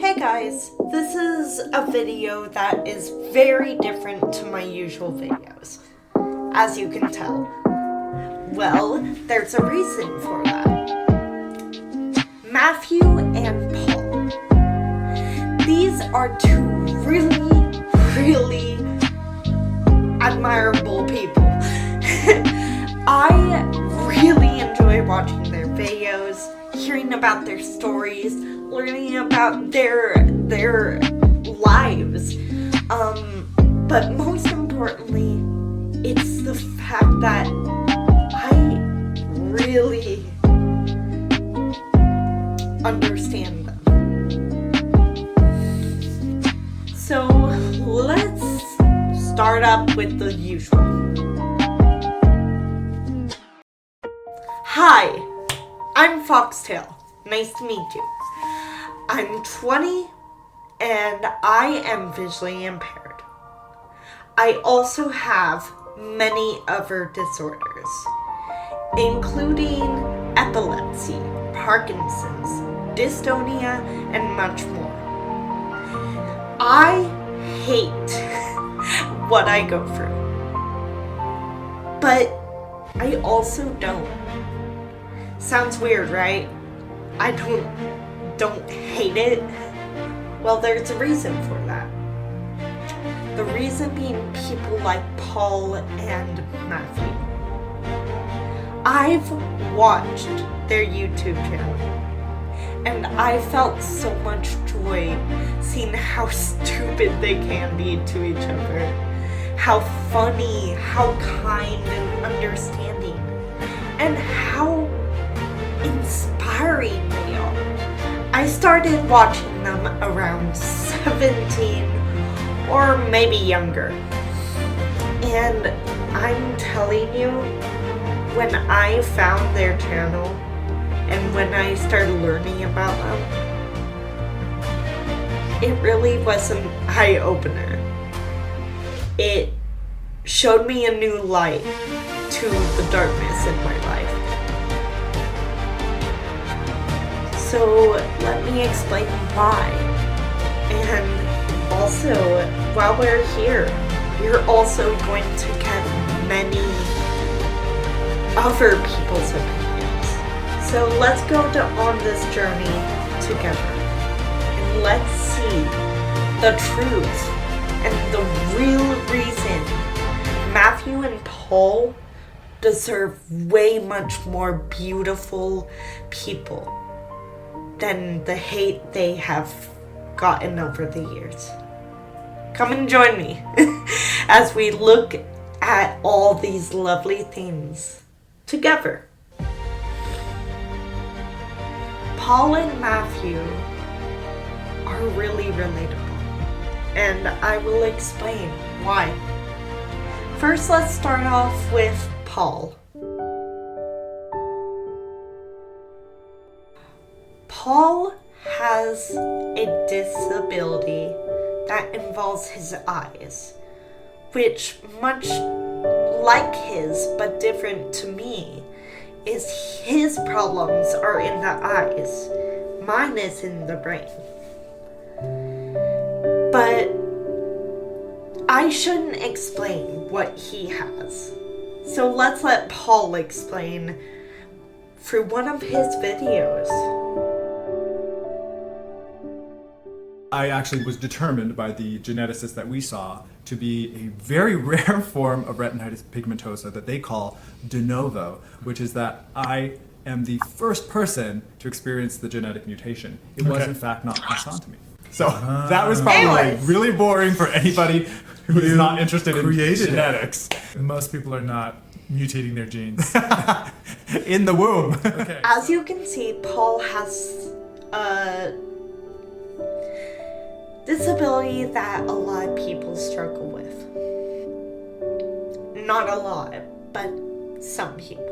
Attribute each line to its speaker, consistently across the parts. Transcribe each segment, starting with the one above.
Speaker 1: Hey guys, this is a video that is very different to my usual videos, as you can tell. Well, therethere's a reason for that. Mathew and Paul. These are two really admirable people. I really enjoy watching their videos, hearing about their stories, learning about their lives. But most importantly, it's the fact that I really understand them. So let's start up with the usual. Hi, I'm Foxtail. Nice to meet you. I'm 20 and I am visually impaired. I also have many other disorders, including epilepsy, Parkinson's, dystonia, and much more. I hate what I go through, but I also don't. Sounds weird, right? I don't hate it. Well, there's a reason for that. The reason being people like Paul and Mathew. I've watched their YouTube channel, and I felt so much joy seeing how stupid they can be to each other, how funny, how kind and understanding, and how inspiring they are. I started watching them around 17 or maybe younger. And I'm telling you, when I found their channel and when I started learning about them, it really was an eye-opener. It showed me a new light to the darkness in my life. So let me explain why. And also, while we're here, you're also going to get many other people's opinions. So let's go on this journey together. And let's see the truth and the real reason Mathew and Paul deserve way much more beautiful people than the hate they have gotten over the years. Come and join me as we look at all these lovely things together. Paul and Mathew are really relatable, and I will explain why. First, let's start off with Paul. Paul has a disability that involves his eyes, which, much like his but different to me, is his problems are in the eyes. Mine is in the brain. But I shouldn't explain what he has. So let's let Paul explain through one of his videos.
Speaker 2: I actually was determined by the geneticist that we saw to be a very rare form of retinitis pigmentosa that they call de novo, which is that I am the first person to experience the genetic mutation. It was in fact not passed on to me. So that was probably really boring for anybody who is not interested in genetics.
Speaker 3: Most people are not mutating their genes.
Speaker 2: In the womb.
Speaker 3: Okay.
Speaker 1: As you can see, Paul has a disability that a lot of people struggle with. Not a lot, but some people.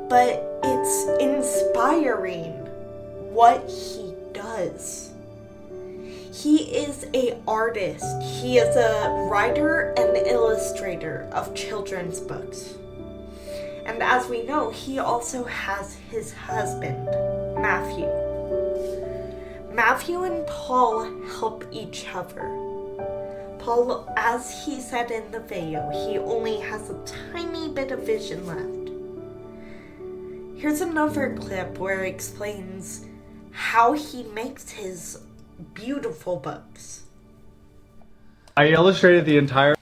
Speaker 1: But it's inspiring what he does. He is an artist. He is a writer and illustrator of children's books. And as we know, he also has his husband, Mathew. Matthew and Paul help each other. Paul, as he said in the video, he only has a tiny bit of vision left. Here's another clip where it explains how he makes his beautiful books.
Speaker 2: I illustrated the entire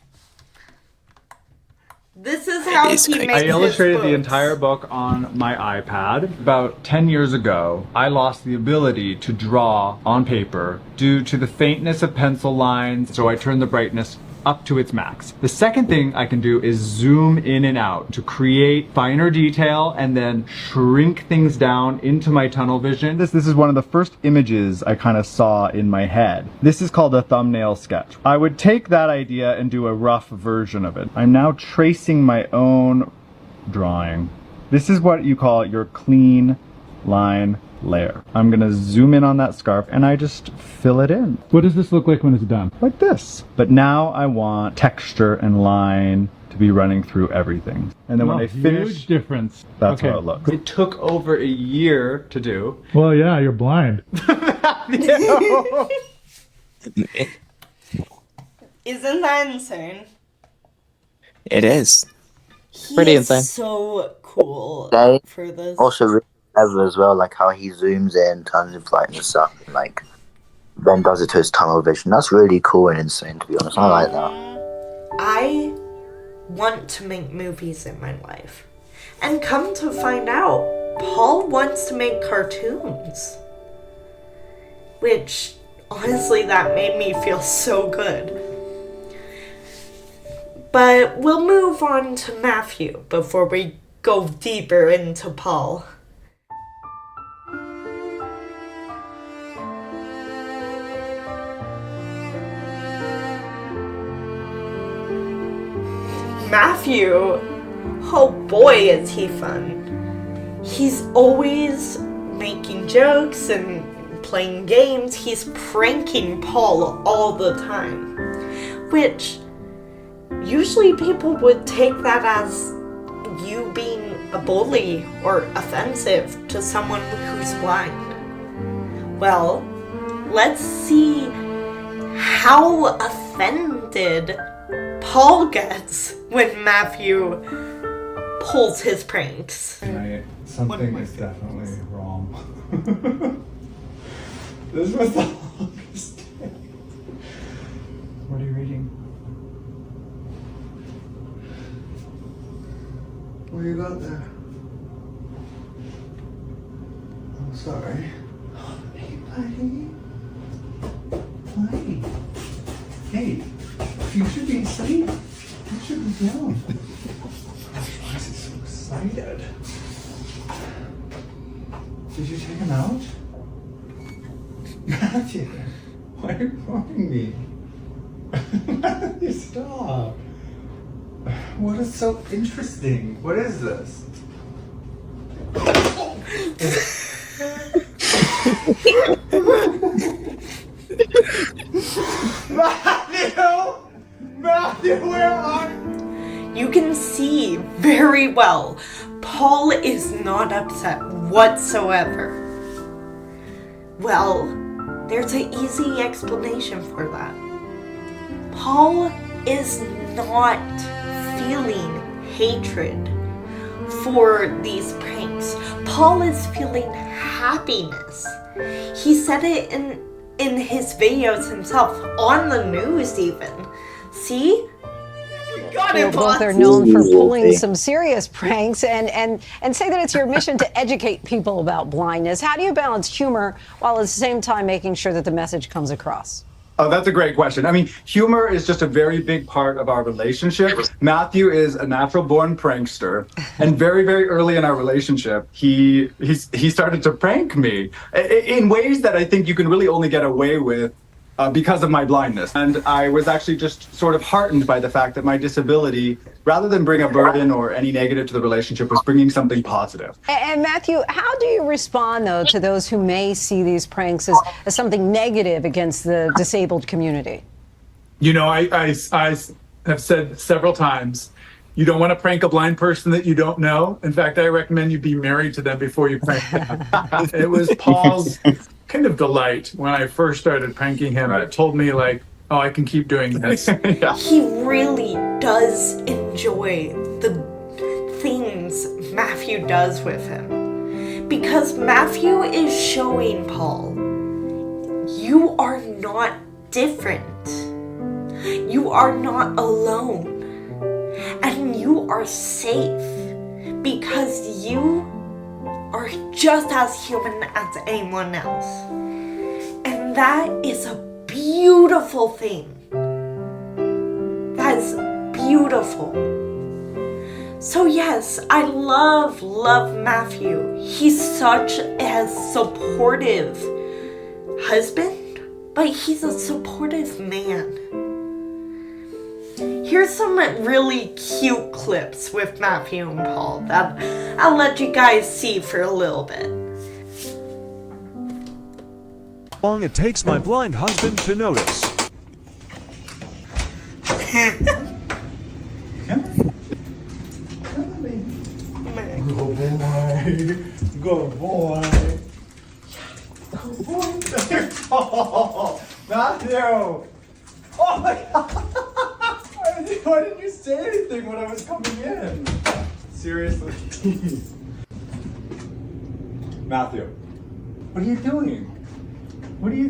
Speaker 1: This is how he makes his books.
Speaker 2: I illustrated the entire book on my iPad. About 10 years ago, I lost the ability to draw on paper due to the faintness of pencil lines, so I turned the brightness up to its max. The second thing I can do is zoom in and out to create finer detail and then shrink things down into my tunnel vision. This is one of the first images I kind of saw in my head. This is called a thumbnail sketch. I would take that idea and do a rough version of it. I'm now tracing my own drawing. This is what you call your clean line layer. I'm gonna zoom in on that scarf and I just fill it in.
Speaker 3: What does this look like when it's done?
Speaker 2: Like this. But now I want texture and line to be running through everything. And then when I finish,
Speaker 3: huge difference.
Speaker 2: that's how it looks. It took over a year to do.
Speaker 3: Well, yeah, you're blind.
Speaker 1: Isn't that insane?
Speaker 4: It is.
Speaker 1: He
Speaker 4: Pretty
Speaker 1: is
Speaker 4: insane.
Speaker 1: so cool
Speaker 5: They
Speaker 1: for this.
Speaker 5: also really clever as well, like how he zooms in, turns of light and stuff, and like then does it to his tunnel vision. That's really cool and insane, to be honest. I like that.
Speaker 1: I want to make movies in my life. And come to find out, Paul wants to make cartoons. Which, honestly, that made me feel so good. But we'll move on to Matthew before we go deeper into Paul. Matthew, oh boy is he fun. He's always making jokes and playing games. He's pranking Paul all the time. Which, usually people would take that as you being a bully or offensive to someone who's blind. Well, let's see how offended Paul gets when Matthew pulls his pranks.
Speaker 2: Right. Something is definitely wrong. This was the longest day. What are you reading?
Speaker 6: What you got there? I'm sorry. Hey, buddy. Buddy. Hey, you should be asleep. You should be down. Gosh, why is he so excited? Did you take him out? Matthew, why are you calling me? Matthew, stop. What is so interesting? What is this? Matthew! Matthew, where are you?
Speaker 1: You can see very well Paul is not upset whatsoever. Well, there's an easy explanation for that. Paul is not feeling hatred for these pranks. Paul is feeling happiness. He said it in his videos himself, on the news even. See? You got it,
Speaker 7: Both
Speaker 1: boss.
Speaker 7: are known for pulling some serious pranks and say that it's your mission to educate people about blindness. How do you balance humor while at the same time making sure that the message comes across?
Speaker 2: Oh, that's a great question. I mean, humor is just a very big part of our relationship. Matthew is a natural-born prankster, and very, very early in our relationship, he started to prank me in ways that I think you can really only get away with because of my blindness. And I was actually just sort of heartened by the fact that my disability, rather than bring a burden or any negative to the relationship, was bringing something positive.
Speaker 7: And Matthew, how do you respond, though, to those who may see these pranks as something negative against the disabled community?
Speaker 3: You know, I have said several times, you don't want to prank a blind person that you don't know. In fact, I recommend you be married to them before you prank them. It was Paul's kind of delight when I first started pranking him. It told me like, oh, I can keep doing this. Yeah.
Speaker 1: He really does enjoy the things Matthew does with him. Because Matthew is showing Paul, you are not different. You are not alone. And you are safe. Because you are just as human as anyone else. And that is a beautiful thing. That is beautiful. So yes, I love Matthew. He's such a supportive husband, but he's a supportive man. Here's some really cute clips with Matthew and Paul that I'll let you guys see for a little bit.
Speaker 8: How long it takes my blind husband to notice.
Speaker 6: Good boy. Good boy. Oh, Matthew. Oh my God. Why didn't you say anything when I was coming in? Seriously. Matthew, what are you doing? What are you...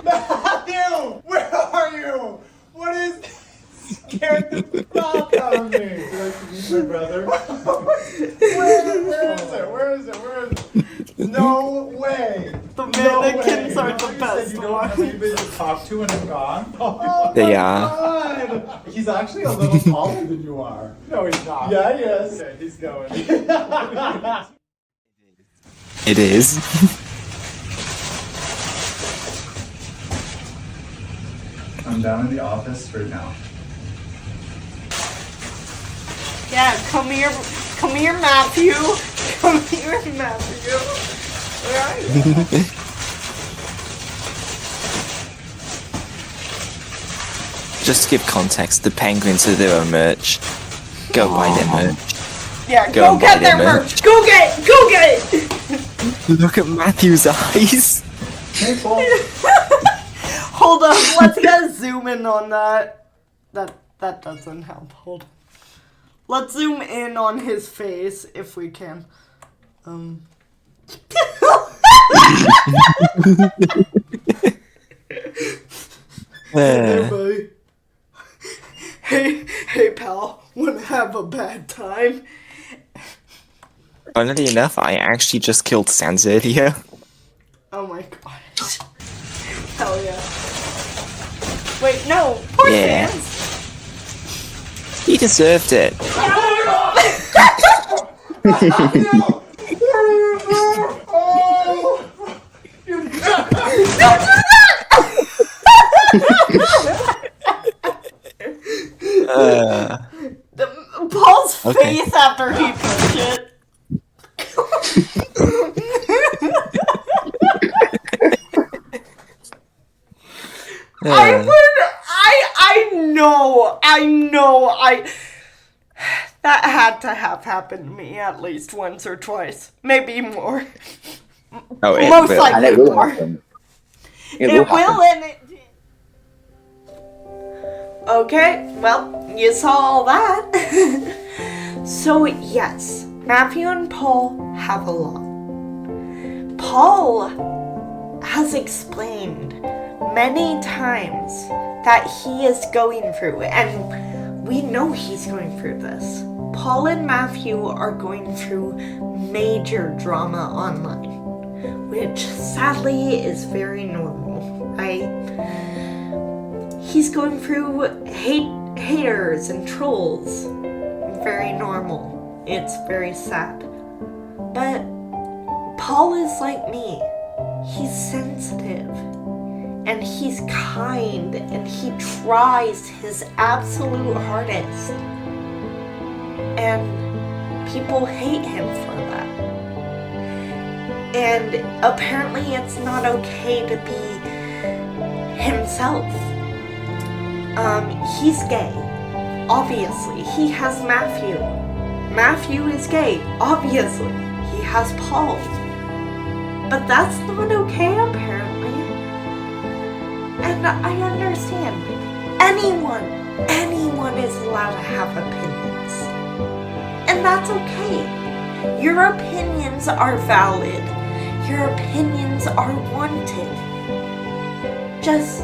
Speaker 6: Matthew! Where are you? What is this? Scared the fuck out of me. Would you like to meet my brother? Where is it? Where is it? No way!
Speaker 1: The mannequins are the
Speaker 6: You
Speaker 1: best
Speaker 6: said you don't have anybody to talk to when I'm gone? Oh
Speaker 4: They
Speaker 6: my
Speaker 4: are.
Speaker 6: God. He's actually a little taller than you are.
Speaker 3: No, he's not.
Speaker 6: Yeah, he is.
Speaker 3: Okay, he's going.
Speaker 4: It is.
Speaker 6: I'm down in the office right now.
Speaker 1: Yeah, come here, Matthew. Come here, Matthew. Where are you?
Speaker 4: Just to give context, the penguins are their own merch. Go buy their merch.
Speaker 1: Yeah,
Speaker 4: Go
Speaker 1: go
Speaker 4: and
Speaker 1: get
Speaker 4: buy
Speaker 1: their
Speaker 4: their
Speaker 1: merch. Go get it.
Speaker 4: Look at Matthew's eyes.
Speaker 6: Hey, Paul.
Speaker 1: Hold on, let's get a zoom in on that. That doesn't help. Hold on. Let's zoom in on his face if we can. Hey, buddy. Hey, pal. Wanna have a bad time?
Speaker 4: Funnily enough, I actually just killed Sans earlier.
Speaker 1: Oh my gosh. Hell yeah. Wait, no. Poor
Speaker 4: Yeah.
Speaker 1: Sans.
Speaker 4: He deserved it.
Speaker 1: Paul's
Speaker 4: Okay.
Speaker 1: face after he pushed it. That had to have happened to me at least once or twice. Maybe more.
Speaker 4: Oh, it
Speaker 1: Most
Speaker 4: will.
Speaker 1: likely
Speaker 5: And it will
Speaker 1: more.
Speaker 5: happen.
Speaker 1: It will and it did. Okay, well, you saw all that. So, yes, Matthew and Paul have a lot. Paul has explained many times that he is going through, and we know he's going through this. Paul and Matthew are going through major drama online, which sadly is very normal, right? He's going through haters and trolls. Very normal. It's very sad. But Paul is like me. He's sensitive. And he's kind. And he tries his absolute hardest. And people hate him for that. And apparently it's not okay to be himself. He's gay. Obviously, he has Mathew. Mathew is gay. Obviously, he has Paul. But that's not okay, apparently. And I understand. Anyone is allowed to have opinions. And that's okay. Your opinions are valid. Your opinions are wanted. Just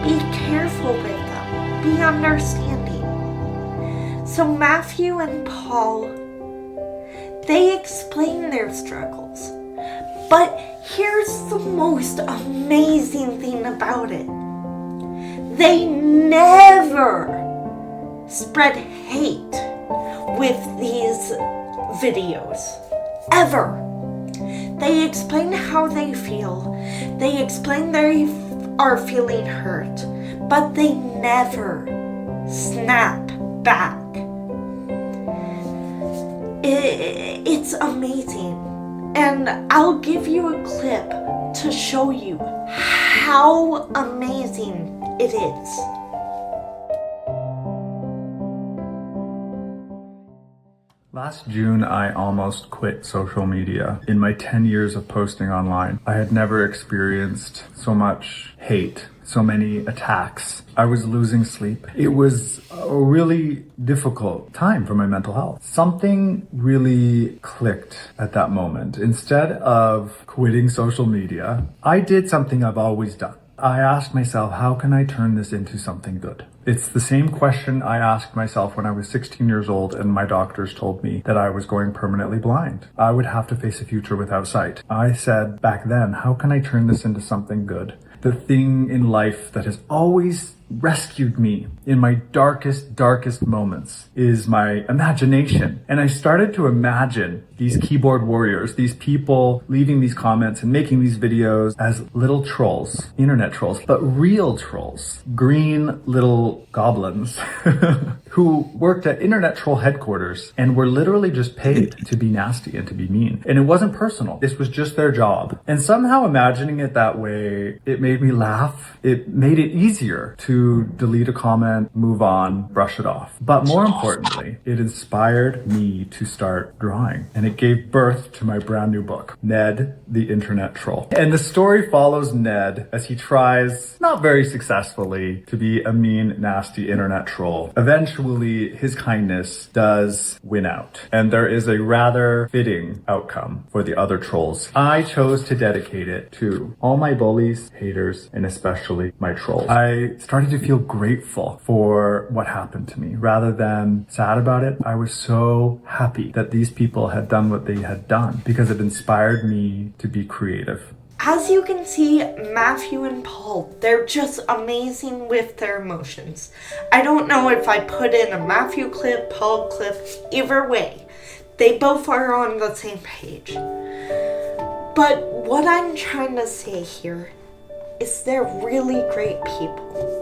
Speaker 1: be careful with them. Be understanding. So Mathew and Paul, they explain their struggles. But here's the most amazing thing about it. They never spread hate with these videos. Ever. They explain how they feel. They explain they are feeling hurt. But they never snap back. It's amazing. And I'll give you a clip to show you how amazing it is.
Speaker 2: Last June, I almost quit social media. In my 10 years of posting online, I had never experienced so much hate, so many attacks. I was losing sleep. It was a really difficult time for my mental health. Something really clicked at that moment. Instead of quitting social media, I did something I've always done. I asked myself, how can I turn this into something good? It's the same question I asked myself when I was 16 years old and my doctors told me that I was going permanently blind. I would have to face a future without sight. I said back then, how can I turn this into something good? The thing in life that has always rescued me in my darkest moments is my imagination. And I started to imagine these keyboard warriors, these people leaving these comments and making these videos as little trolls, internet trolls, but real trolls, green little goblins who worked at internet troll headquarters and were literally just paid to be nasty and to be mean. And it wasn't personal. This was just their job. And somehow imagining it that way, it made me laugh. It made it easier to delete a comment, move on, brush it off. But more importantly, it inspired me to start drawing. And it gave birth to my brand new book, Ned, the Internet Troll. And the story follows Ned as he tries, not very successfully, to be a mean, nasty internet troll. Eventually, his kindness does win out. And there is a rather fitting outcome for the other trolls. I chose to dedicate it to all my bullies, haters, and especially my trolls. I started to feel grateful for what happened to me. Rather than sad about it, I was so happy that these people had done what they had done because it inspired me to be creative.
Speaker 1: As you can see, Mathew and Paul, they're just amazing with their emotions. I don't know if I put in a Mathew clip, Paul clip, either way. They both are on the same page. But what I'm trying to say here is they're really great people.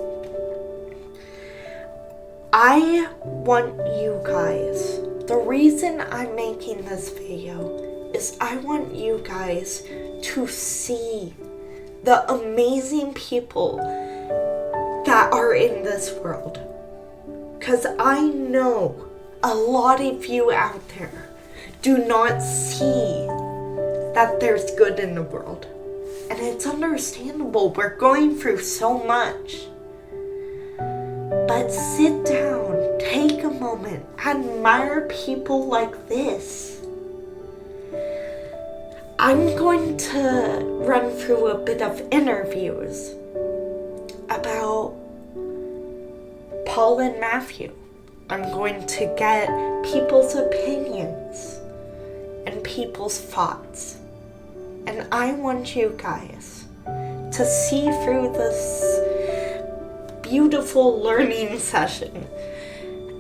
Speaker 1: I want you guys, the reason I'm making this video is I want you guys to see the amazing people that are in this world. Because I know a lot of you out there do not see that there's good in the world. And it's understandable, we're going through so much. But sit down, take a moment, admire people like this. I'm going to run through a bit of interviews about Paul and Mathew. I'm going to get people's opinions and people's thoughts. And I want you guys to see through this beautiful learning session.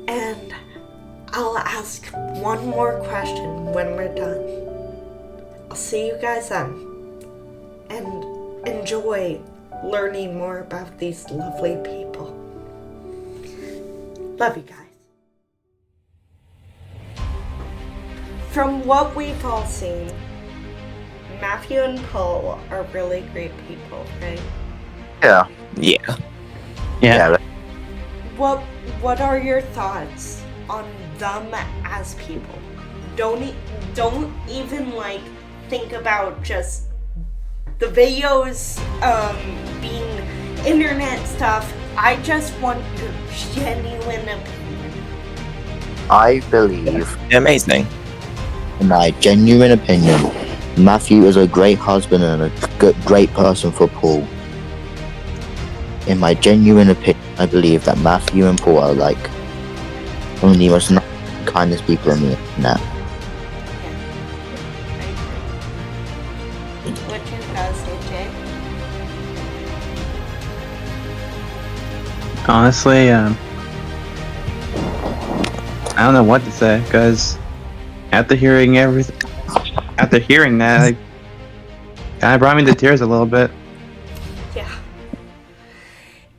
Speaker 1: And I'll ask one more question when we're done. I'll see you guys then. And enjoy learning more about these lovely people. Love you guys. From what we've all seen, Mathew and Paul are really great people, right?
Speaker 5: Yeah.
Speaker 4: Yeah.
Speaker 5: Yeah.
Speaker 1: what are your thoughts on them as people? Don't even like think about just the videos being internet stuff. I just want your genuine opinion.
Speaker 5: I believe,
Speaker 4: Amazing.
Speaker 5: in my genuine opinion, Matthew is a great husband and a great person for Paul. In my genuine opinion, I believe that Matthew and Paul are like one of the most kindest people on the internet.
Speaker 1: What you guys say, Jay?
Speaker 9: Honestly, I don't know what to say, because after hearing that, it kind of brought me to tears a little bit.
Speaker 1: Yeah.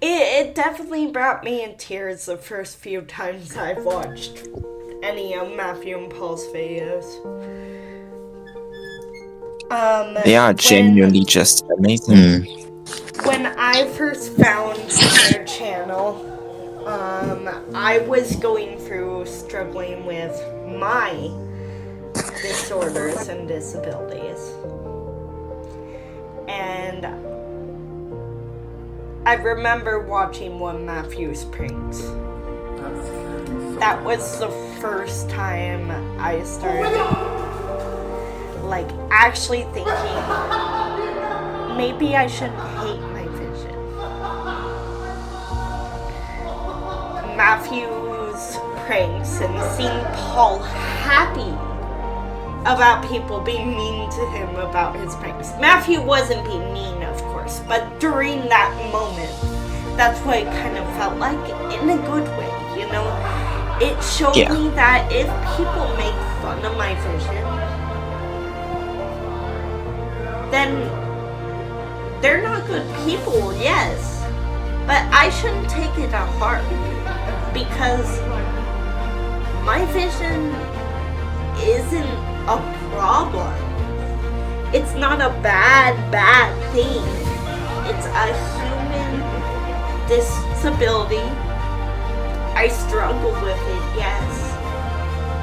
Speaker 1: It definitely brought me in tears the first few times I've watched any of Mathew and Paul's videos.
Speaker 4: They are genuinely just amazing.
Speaker 1: When I first found their channel, I was struggling with my disorders and disabilities. And I remember watching one of Mathew's pranks. That was the first time I started like actually thinking maybe I shouldn't hate my vision. Mathew's pranks and seeing Paul happy about people being mean to him about his pranks. Mathew wasn't being mean, of course, but during that moment, that's what it kind of felt like, in a good way, you know? It showed me that if people make fun of my vision, then they're not good people, yes, but I shouldn't take it to heart, because my vision isn't a problem. It's not a bad thing. It's a human disability. I struggle with it, yes,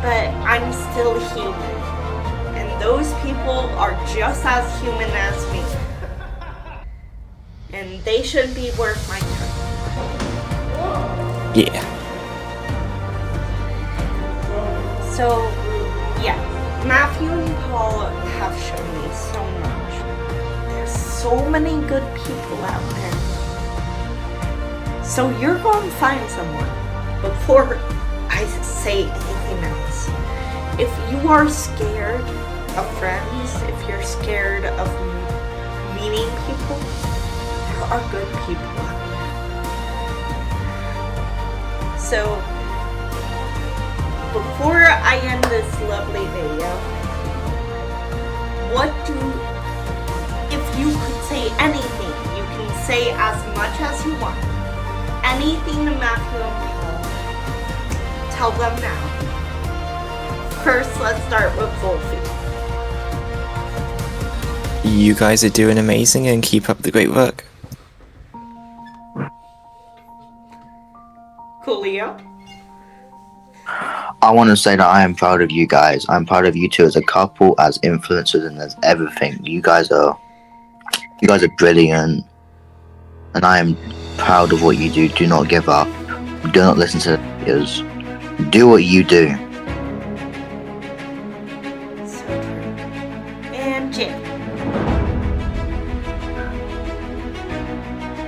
Speaker 1: but I'm still human, and those people are just as human as me, and they should be worth my time.
Speaker 4: Yeah.
Speaker 1: So, yeah, Mathew and Paul have shown me so much. There's so many good people out there. So you're going to find someone. Before I say anything else, if you are scared of friends, if you're scared of meeting people, there are good people out there. So, before I end this lovely video, if you could say anything, you can say as much as you want. Anything to Mathew and Paul, tell them now. First, let's start with Wolfie.
Speaker 4: You guys are doing amazing and keep up the great work.
Speaker 1: Coolio.
Speaker 5: I want to say that I am proud of you guys. I'm proud of you two as a couple, as influencers, and as everything. You guys are brilliant, and I am proud of what you do. Do not give up. Do not listen to the videos. Do what you do.
Speaker 1: So true. And Jim.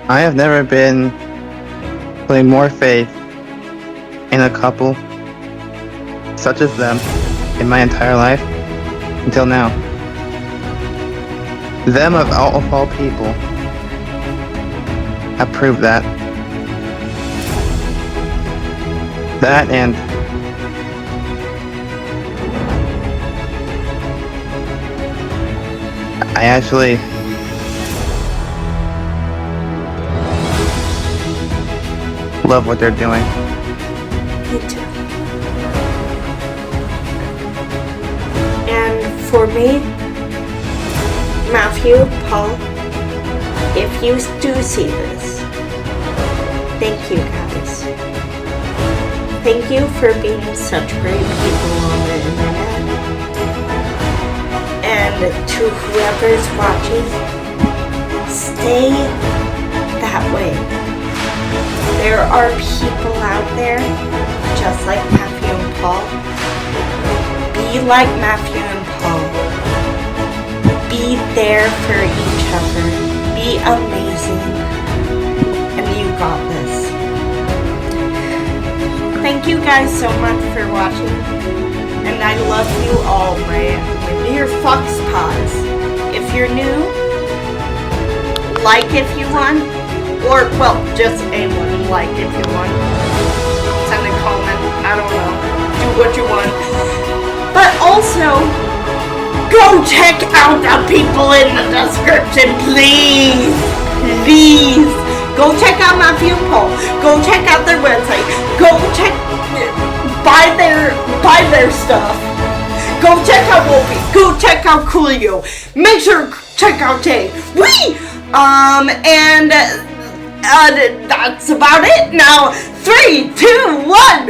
Speaker 9: I have never been putting more faith in a couple such as them in my entire life until now. Them of all people have proved that. That and I actually love what they're doing.
Speaker 1: Me too. And for me, Mathew, Paul, if you do see this, thank you guys. Thank you for being such great people on the internet. And to whoever's watching, stay that way. There are people out there, just like Mathew and Paul. Be like Mathew and Paul. Be there for each other. Be amazing. And you got this. Thank you guys so much for watching. And I love you all, my dear Fox Paws. If you're new, like if you want. Or, well, just anyone, like if you want. Send a comment, I don't know. Do what you want. But also, go check out the people in the description, please. Please. Go check out Mathew and Paul. Go check out their website. Go check, buy their stuff. Go check out Wolfie. Go check out Coolio. Make sure to check out Jay. Whee! And that's about it. Now, 3, 2, 1.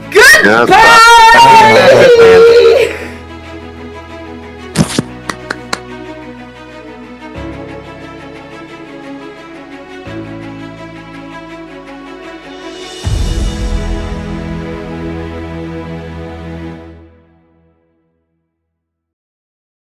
Speaker 1: Goodbye!